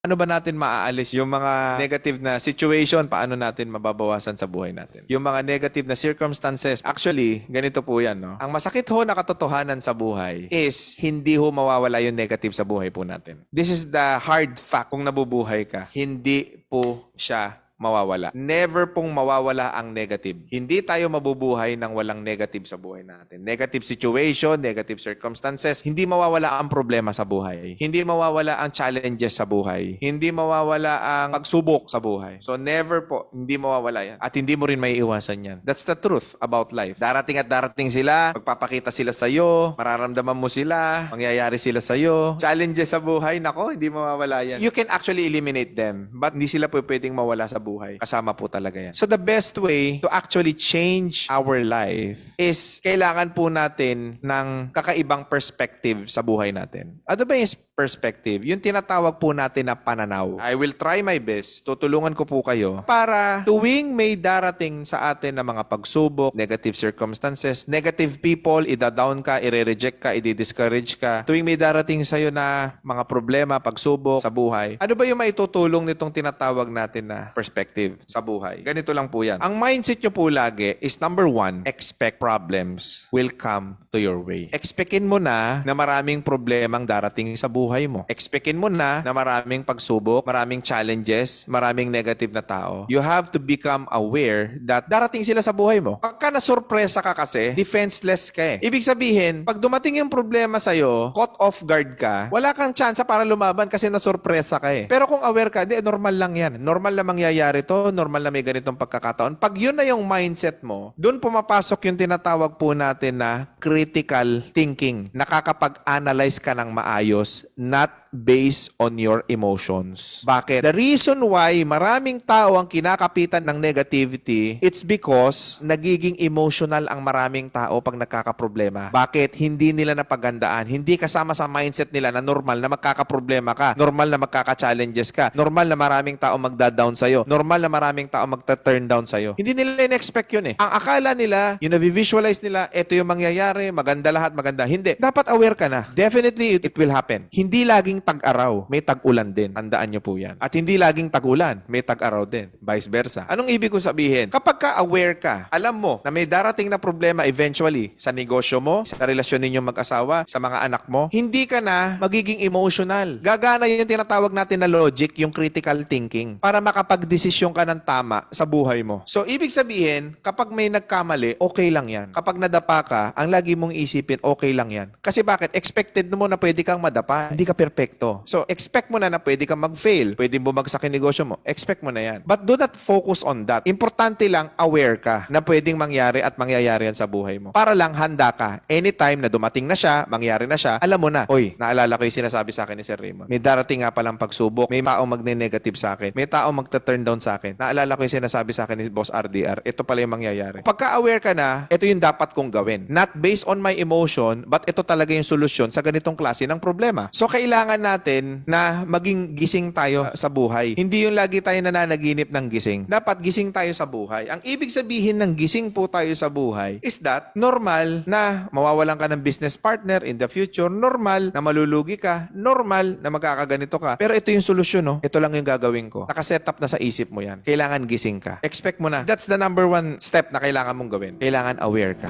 Ano ba natin maaalis yung mga negative na situation? Paano natin mababawasan sa buhay natin? Yung mga negative na circumstances, actually, ganito po yan, no? Ang masakit ho na katotohanan sa buhay is hindi ho mawawala yung negative sa buhay po natin. This is the hard fact. Kung nabubuhay ka, hindi po siya mawawala. Never pong mawawala ang negative. Hindi tayo mabubuhay ng walang negative sa buhay natin. Negative situation, negative circumstances, hindi mawawala ang problema sa buhay. Hindi mawawala ang challenges sa buhay. Hindi mawawala ang pagsubok sa buhay. So never po, hindi mawawala yan. At hindi mo rin maiiwasan yan. That's the truth about life. Darating at darating sila, magpapakita sila sa'yo, mararamdaman mo sila, mangyayari sila sa'yo. Challenges sa buhay, nako, hindi mawawala yan. You can actually eliminate them, but hindi sila po pwedeng mawala sa buhay. Kasama po talaga yan. So the best way to actually change our life is kailangan po natin ng kakaibang perspective sa buhay natin. Ano ba yung perspective? Yung tinatawag po natin na pananaw. I will try my best. Tutulungan ko po kayo para tuwing may darating sa atin na mga pagsubok, negative circumstances, negative people, ida-down ka, i-reject ka, i-discourage ka. Tuwing may darating sa'yo na mga problema, pagsubok sa buhay, ano ba yung maitutulong nitong tinatawag natin na perspective sa buhay? Ganito lang po yan. Ang mindset nyo po lagi is number one, expect problems will come to your way. Expectin mo na maraming problemang darating sa buhay mo. Expectin mo na maraming pagsubok, maraming challenges, maraming negative na tao. You have to become aware that darating sila sa buhay mo. Pagka na-surpresa ka kasi, defenseless ka eh. Ibig sabihin, pag dumating yung problema sa'yo, caught off guard ka, wala kang chance para lumaban kasi na-surpresa ka eh. Pero kung aware ka, di, normal lang yan. Normal na mangyayari to, normal na may ganitong pagkakataon. Pag yun na yung mindset mo, doon pumapasok yung tinatawag po natin na critical thinking. Nakakapag-analyze ka ng maayos, not based on your emotions. Bakit? The reason why maraming tao ang kinakapitan ng negativity, it's because nagiging emotional ang maraming tao pag nagkakaproblema. Bakit? Hindi nila napagandaan. Hindi kasama sa mindset nila na normal na magkakaproblema ka, normal na magkaka-challenges ka, normal na maraming tao magda-down sa'yo, normal na maraming tao magta-turn down sa'yo. Hindi nila in-expect yun eh. Ang akala nila, yung na-visualize nila, ito yung mangyayari, maganda lahat, maganda. Hindi. Dapat aware ka na. Definitely, it will happen. Hindi laging tag-araw, may tag-ulan din. Tandaan nyo po yan. At hindi laging tag-ulan, may tag-araw din. Vice versa. Anong ibig kong sabihin? Kapag ka-aware ka, alam mo na may darating na problema eventually sa negosyo mo, sa relasyon ninyong mag-asawa, sa mga anak mo, hindi ka na magiging emotional. Gagana yung tinatawag natin na logic, yung critical thinking, para makapag-desisyon ka ng tama sa buhay mo. So, ibig sabihin, kapag may nagkamali, okay lang yan. Kapag nadapa ka, ang lagi mong isipin, okay lang yan. Kasi bakit? Expected mo na pwede kang madapa. Hindi ka perfecto. So, expect mo na pwede kang mag-fail. Pwede bumagsak yung negosyo mo. Expect mo na yan. But do not focus on that. Importante lang, aware ka na pwedeng mangyari at mangyayari yan sa buhay mo. Para lang handa ka. Anytime na dumating na siya, mangyari na siya, alam mo na, oy, naalala ko yung sinasabi sa akin ni Sir Raymond. May darating nga palang pagsubok. May taong magne-negative sa akin. May taong magta-turn down sa akin. Naalala ko yung sinasabi sa akin ni Boss RDR. Ito pala yung mangyayari. Pagka-aware ka na, ito yung dapat kong gawin. Not based on my emotion, but ito talaga yung solusyon sa ganitong klase ng problema. So, kailangan natin na maging gising tayo sa buhay. Hindi yung lagi tayo nananaginip ng gising. Dapat gising tayo sa buhay. Ang ibig sabihin ng gising po tayo sa buhay is that normal na mawawalan ka ng business partner in the future, normal na malulugi ka, normal na magkakaganito ka. Pero ito yung solusyon, no? Ito lang yung gagawin ko. Nakaset up na sa isip mo yan. Kailangan gising ka. Expect mo na. That's the number one step na kailangan mong gawin. Kailangan aware ka.